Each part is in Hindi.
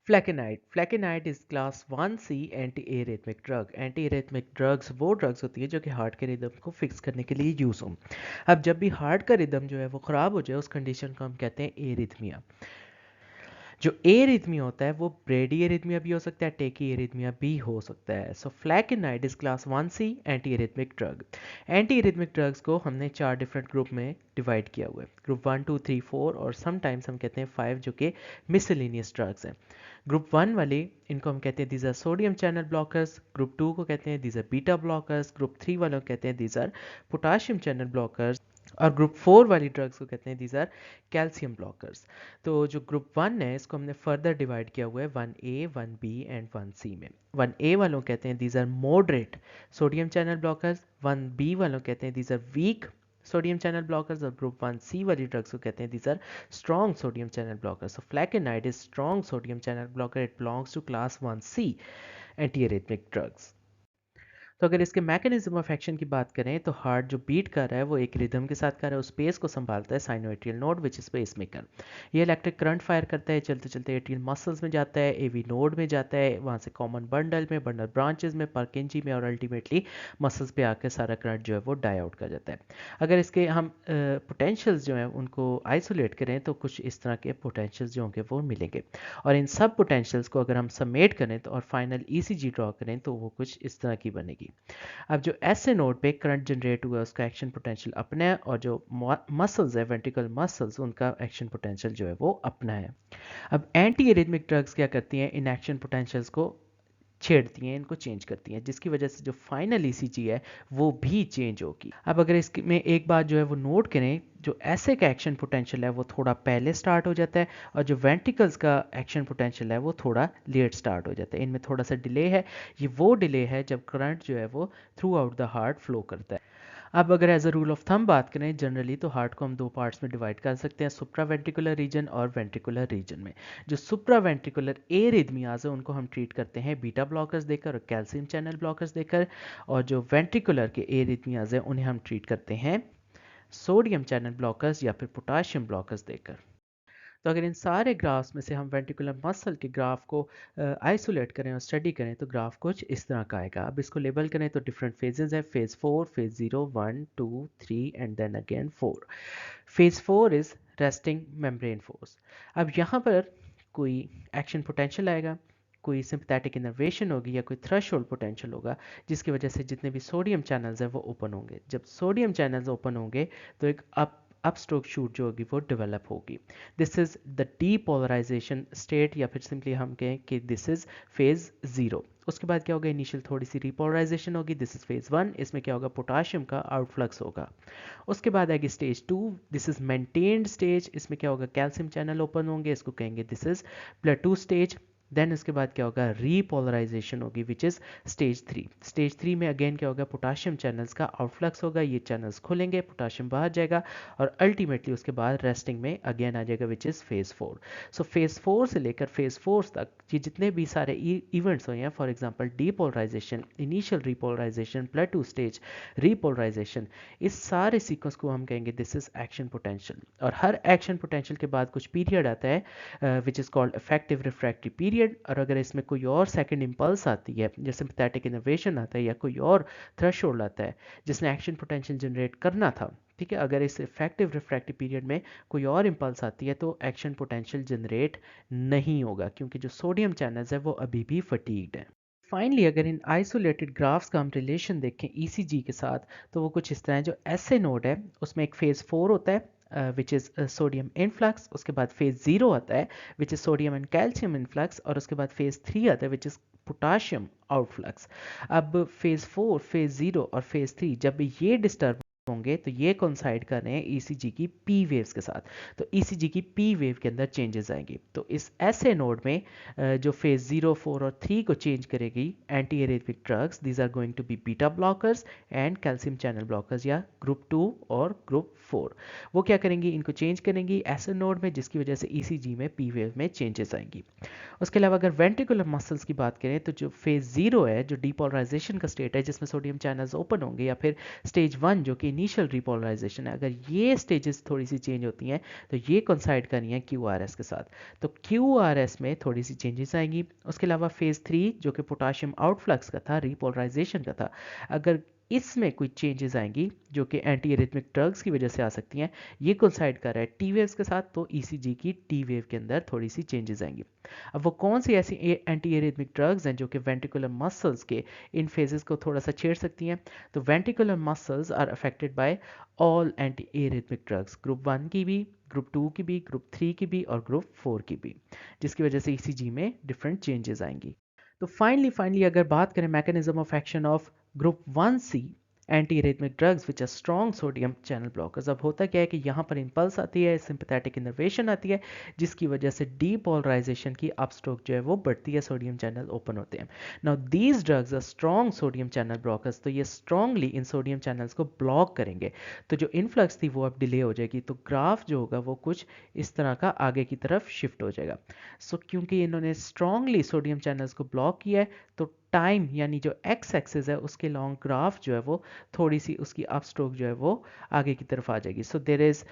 फ्लैकेनाइड is class 1C anti arrhythmic drug. Anti arrhythmic drugs वो ड्रग्स होती है जो कि हार्ट के रिदम को फिक्स करने के लिए यूज़ हो। अब जब भी हार्ट का रिदम जो है वो ख़राब हो जाए, उस कंडीशन को हम कहते हैं एरिथमिया। जो एरिथमिया होता है वो ब्रेडी एरिथमिया भी हो सकता है, टेकी एरिथमिया भी हो सकता है। So flecainide is class 1C anti arrhythmic drug. Anti arrhythmic drugs को हमने 4 डिफरेंट ग्रुप में डिवाइड किया हुआ है। ग्रुप 1 2 3 4 और समटाइम्स हम कहते हैं 5, जो कि मिसलिनियस ड्रग्स हैं। ग्रुप 1 वाले इनको हम कहते हैं these are sodium channel blockers. Group 2 को कहते हैं these are beta blockers. Group 3 वालों को कहते हैं these are potassium channel blockers. और ग्रुप 4 वाली ड्रग्स को कहते हैं दीज आर कैल्शियम ब्लॉकर्स। तो जो ग्रुप 1 है इसको हमने फर्दर डिवाइड किया हुआ है 1A 1B एंड 1C में। 1A वालों कहते हैं these are moderate sodium channel blockers. 1B वालों कहते हैं these are weak sodium channel blockers. और ग्रुप 1C वाली ड्रग्स को कहते हैं these are strong sodium channel blockers. So flecainide is strong sodium channel blocker, it belongs to class 1C anti arrhythmic drugs. तो अगर इसके मैकेनिज्म ऑफ एक्शन की बात करें तो हार्ट जो बीट कर रहा है वो एक रिदम के साथ कर रहा है, उस स्पेस को संभालता है sinoatrial node which is pacemaker. ये इलेक्ट्रिक करंट फायर करता है, चलते चलते एट्रियल मसल्स में जाता है, एवी नोड में जाता है, वहाँ से कॉमन बंडल में, बंडल ब्रांचेस में, परकिंजी में और अल्टीमेटली मसल्स पे आकर सारा करंट जो है वो डाई आउट कर जाता है। अगर इसके हम पोटेंशियल्स जो हैं उनको आइसोलेट करें तो कुछ इस तरह के पोटेंशियल्स जो होंगे वो मिलेंगे। और इन सब पोटेंशियल्स को अगर हम समेट करें तो और फाइनल ईसीजी ड्रॉ करें तो वो कुछ इस तरह की बनेगी। अब जो ऐसे नोड पे करंट जनरेट हुआ है उसका एक्शन पोटेंशियल अपना है, और जो मसल्स है वेंट्रिकल मसल्स उनका एक्शन पोटेंशियल जो है वो अपना है। अब एंटी एरिथमिक ड्रग्स क्या करती हैं, इन एक्शन पोटेंशियल्स को छेड़ती हैं, इनको चेंज करती हैं, जिसकी वजह से जो फाइनल ईसीजी है वो भी चेंज होगी। अब अगर इसमें एक बात जो है वो नोट करें, जो ऐसे का एक्शन पोटेंशियल है वो थोड़ा पहले स्टार्ट हो जाता है, और जो वेंट्रिकल्स का एक्शन पोटेंशियल है वो थोड़ा लेट स्टार्ट हो जाता है, इनमें थोड़ा सा डिले है। ये वो डिले है जब करंट जो है वो throughout the heart flow करता है। अब अगर as a rule of thumb बात करें जनरली तो हार्ट को हम दो पार्ट्स में डिवाइड कर सकते हैं, सुप्रा वेंट्रिकुलर रीजन और वेंट्रिकुलर रीजन में। जो सुप्रा वेंट्रिकुलर एरिथमियाज है उनको हम ट्रीट करते हैं बीटा ब्लॉकर्स देकर और कैल्शियम चैनल ब्लॉकर्स देकर, और जो वेंट्रिकुलर के एरिथमियाज है उन्हें हम ट्रीट करते हैं सोडियम चैनल ब्लॉकर्स या फिर पोटाशियम ब्लॉकर्स देकर। तो अगर इन सारे ग्राफ्स में से हम वेंट्रिकुलर मसल के ग्राफ को आइसोलेट करें और स्टडी करें तो ग्राफ कुछ इस तरह का आएगा। अब इसको लेबल करें तो डिफरेंट फेजेस है, phase 4, phase 0, 1 2 3 and then again 4। Phase 4 is resting membrane force. अब यहाँ पर कोई एक्शन पोटेंशियल आएगा, कोई सिंपैथेटिक इनर्वेशन होगी या कोई थ्रेशोल्ड पोटेंशियल होगा, जिसकी वजह से जितने भी सोडियम चैनल्स हैं वो ओपन होंगे। जब सोडियम चैनल्स ओपन होंगे तो एक अप स्ट्रोक शूट जो होगी वो डेवलप होगी। This is the depolarization state, या फिर सिंपली हम कहें कि दिस इज फेज 0। उसके बाद क्या होगा, इनिशियल थोड़ी सी रिपोलराइजेशन होगी, दिस इज फेज 1। इसमें क्या होगा, पोटाशियम का आउटफ्लक्स होगा। उसके बाद आएगी stage 2, this is maintained stage. इसमें क्या होगा, कैल्शियम चैनल ओपन होंगे, इसको कहेंगे this is plateau stage. Then उसके बाद क्या होगा, रीपोलराइजेशन होगी विच इज स्टेज 3। स्टेज 3 में अगेन क्या होगा, पोटाशियम चैनल्स का आउटफ्लक्स होगा, ये चैनल्स खुलेंगे, पोटाशियम बाहर जाएगा, और अल्टीमेटली उसके बाद रेस्टिंग में अगेन आ जाएगा which is phase 4। So phase 4 से लेकर फेज 4 तक ये जितने भी सारे इवेंट्स हुए हैं, for example depolarization, initial repolarization, plateau stage, repolarization, इस सारे सीक्वेंस को हम कहेंगे दिस इज एक्शन पोटेंशियल। और हर एक्शन पोटेंशियल के बाद कुछ पीरियड आता है which is called effective refractive period. और अगर इसमें कोई और सेकंड इंपल्स आती है, जैसे सिंपैथेटिक इनर्वेशन आता है या कोई और थ्रेशोल्ड आता है जिसने एक्शन पोटेंशियल जनरेट करना था, ठीक है, अगर इस इफेक्टिव रिफ्रैक्टिव पीरियड में कोई और इंपल्स आती है तो एक्शन पोटेंशियल जनरेट नहीं होगा, क्योंकि जो सोडियम चैनल्स है वो अभी भी फटीग्ड है। फाइनली अगर इन आइसोलेटेड ग्राफ्स का हम रिलेशन देखें ईसीजी के साथ तो वो कुछ इस तरह है। जो ऐसे नोड है उसमें एक फेज 4 होता है विच इज़ सोडियम इनफ्लक्स, उसके बाद फेज 0 आता है which is sodium and calcium influx, और उसके बाद फेज 3 आता है विच इज़ पोटाशियम आउटफ्लक्स। अब फेज 4, फेज 0 और फेज 3 जब ये डिस्टर्ब होंगे तो ये कोइंसाइड कर रहे हैं ईसीजी की पी वेव्स के साथ, तो ईसीजी की पी वेव के अंदर चेंजेस आएंगे। तो इस ऐसे नोड में जो फेज 0, 4 और 3 को चेंज करेगी anti arrhythmic drugs, these are going to be beta blockers and calcium channel blockers या ग्रुप 2 और ग्रुप 4। वो क्या करेंगी, इनको चेंज करेंगी ऐसे नोड में जिसकी वजह से ईसीजी में पी वेव में चेंजेस आएंगी। उसके अलावा अगर वेंट्रिकुलर मसल्स की बात करें तो जो फेज 0 है, जो डीपोलराइजेशन का स्टेट है जिसमें सोडियम चैनल्स ओपन होंगे, या फिर स्टेज 1 जो कि इनिशियल रिपोलराइजेशन है, अगर ये स्टेजेस थोड़ी सी चेंज होती हैं तो ये कोइंसाइड करनी है QRS के साथ। तो QRS में थोड़ी सी चेंजेस आएंगी। उसके अलावा फेज़ 3 जो कि पोटाशियम आउटफ्लक्स का था, रिपोलराइजेशन का था, अगर इसमें कोई चेंजेस आएंगी जो कि एंटी एरिथमिक ड्रग्स की वजह से आ सकती हैं, ये कोइंसाइड कर रहा है टी वेव्स के साथ, तो ECG की टी वेव के अंदर थोड़ी सी चेंजेस आएंगी। अब वो कौन सी ऐसी एंटी एरिथमिक ड्रग्स हैं जो कि वेंट्रिकुलर मसल्स के इन फेजेस को थोड़ा सा छेड़ सकती हैं? तो ventricular muscles are affected by all anti arrhythmic drugs, group 1 की भी, ग्रुप 2 की भी, ग्रुप 3 की भी और ग्रुप 4 की भी, जिसकी वजह से ECG में डिफरेंट चेंजेस आएंगी। तो फाइनली अगर बात करें mechanism of action of group 1C anti arrhythmic drugs which are strong sodium channel blockers, अब होता क्या है कि यहाँ पर इंपल्स आती है, सिंपैथेटिक इनर्वेशन आती है, जिसकी वजह से डीपोलराइजेशन की अपस्ट्रोक जो है वो बढ़ती है, सोडियम चैनल ओपन होते हैं। Now these drugs are strong sodium channel blockers, तो ये स्ट्रॉन्गली इन सोडियम चैनल्स को ब्लॉक करेंगे, तो जो इनफ्लक्स थी वो अब डिले हो जाएगी, तो ग्राफ जो होगा वो कुछ इस तरह का आगे की तरफ शिफ्ट हो जाएगा। सो क्योंकि इन्होंने स्ट्रॉन्गली सोडियम चैनल्स को ब्लॉक किया है, तो टाइम यानी जो एक्स एक्सिस है उसके लॉन्ग ग्राफ जो है वो थोड़ी सी उसकी अप स्ट्रोक जो है वो आगे की तरफ आ जाएगी। So there is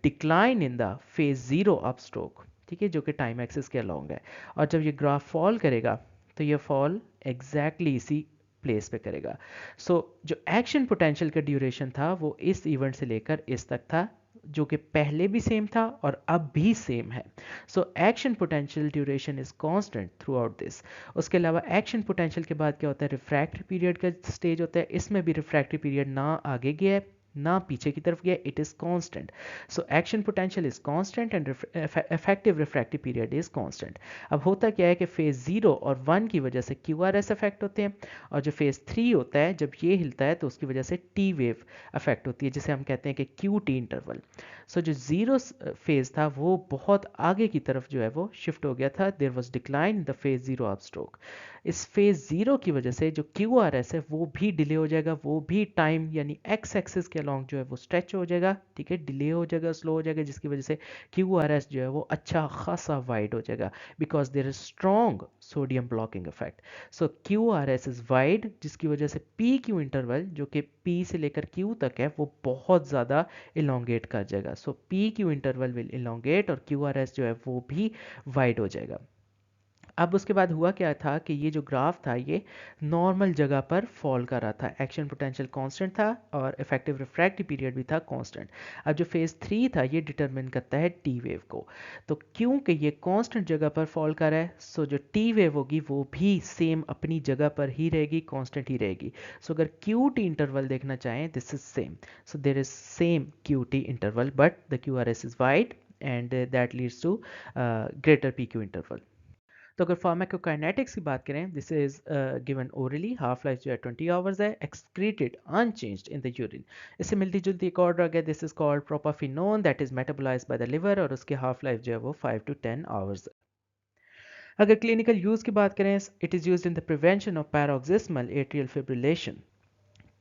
decline in the phase 0 upstroke, ठीक है, जो कि टाइम एक्सिस के अलॉन्ग है। और जब ये ग्राफ फॉल करेगा तो ये फॉल एग्जैक्टली इसी प्लेस पे करेगा। सो जो एक्शन पोटेंशियल का ड्यूरेशन था वो इस इवेंट से लेकर इस तक था, जो कि पहले भी सेम था और अब भी सेम है। So action potential duration is constant through out this. उसके अलावा एक्शन पोटेंशियल के बाद क्या होता है, रिफ्रैक्टरी पीरियड का स्टेज होता है, इसमें भी रिफ्रैक्टरी पीरियड ना आगे गया है ना पीछे की तरफ गया, it is constant. So action potential is constant and effective refractory period is constant. अब होता क्या है कि फेज 0 और 1 की वजह से QRS अफेक्ट होते हैं, और जो फेज 3 होता है जब ये हिलता है तो उसकी वजह से टी वेव अफेक्ट होती है, जिसे हम कहते हैं कि QT इंटरवल। सो जो जीरो फेज था वो बहुत आगे की तरफ जो है वो शिफ्ट हो गया था, there was decline in the phase 0 upstroke. इस फेज 0 की वजह से जो QRS है वो भी डिले हो जाएगा, वो भी टाइम यानी एक्स एक्सिस के अलॉन्ग जो है वो स्ट्रेच हो जाएगा, ठीक है, डिले हो जाएगा, स्लो हो जाएगा, जिसकी वजह से QRS जो है वो अच्छा खासा वाइड हो जाएगा, because there is strong sodium blocking effect. So QRS is wide, जिसकी वजह से PQ इंटरवल जो कि P से लेकर Q तक है वो बहुत ज़्यादा इलोंगेट कर जाएगा। सो PQ इंटरवल विल इलोंगेट और QRS जो है वो भी वाइड हो जाएगा। अब उसके बाद हुआ क्या था कि ये जो ग्राफ था ये नॉर्मल जगह पर फॉल कर रहा था, एक्शन पोटेंशियल कांस्टेंट था और इफेक्टिव रिफ्रैक्टिव पीरियड भी था कांस्टेंट। अब जो फेज 3 था ये डिटरमिन करता है टी वेव को, तो क्योंकि ये कांस्टेंट जगह पर फॉल कर रहा है, सो जो टी वेव होगी वो भी सेम अपनी जगह पर ही रहेगी, कांस्टेंट ही रहेगी। सो अगर QT इंटरवल देखना चाहें, this is same, so there is same QT interval but the QRS is wide and that leads to greater PQ interval. तो अगर फार्माकोकाइनेटिक्स की बात करें, this is given orally, half life जो है 20 आवर्स है, excreted unchanged in the urine. इससे मिलती जुलती एक और ड्रग है, this is called propafenone, that is metabolized by the liver और उसकी हाफ लाइफ जो है वो 5 to 10 आवर्स। अगर क्लिनिकल यूज़ की बात करें, it is used in the prevention of paroxysmal atrial fibrillation.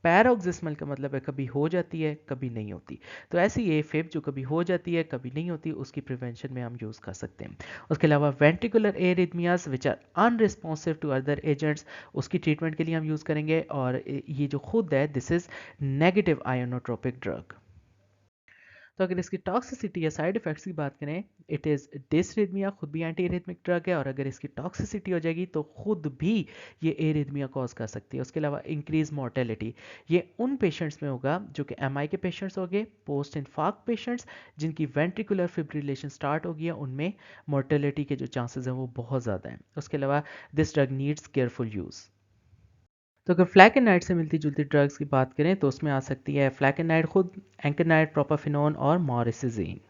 Paroxysmal का मतलब है कभी हो जाती है कभी नहीं होती, तो ऐसी एफib जो कभी हो जाती है कभी नहीं होती, उसकी प्रिवेंशन में हम यूज़ कर सकते हैं। उसके अलावा ventricular arrhythmias which are unresponsive to other agents, उसकी ट्रीटमेंट के लिए हम यूज़ करेंगे, और ये जो खुद है दिस इज़ नेगेटिव आयोनोट्रोपिक ड्रग। तो अगर इसकी टॉक्सिसिटी या साइड इफेक्ट्स की बात करें, इट इज़ डिसरिथमिया, खुद भी एंटी एरिथमिक ड्रग है, और अगर इसकी टॉक्सिसिटी हो जाएगी तो खुद भी ये एरिथमिया कॉज कर सकती है। उसके अलावा इंक्रीज मोर्टेलिटी, ये उन पेशेंट्स में होगा जो कि MI के पेशेंट्स हो गए, पोस्ट इन्फार्क्ट पेशेंट्स जिनकी वेंट्रिकुलर फिब्रिलेशन स्टार्ट हो गया, उनमें मोर्टेलिटी के जो चांसेस हैं वो बहुत ज़्यादा हैं। उसके अलावा this drug needs careful use. तो अगर फ्लैकेनाइड से मिलती जुलती ड्रग्स की बात करें तो उसमें आ सकती है फ्लैकेनाइड खुद, एंकेनाइड, प्रोपाफिनोन और मॉरिसिजीन।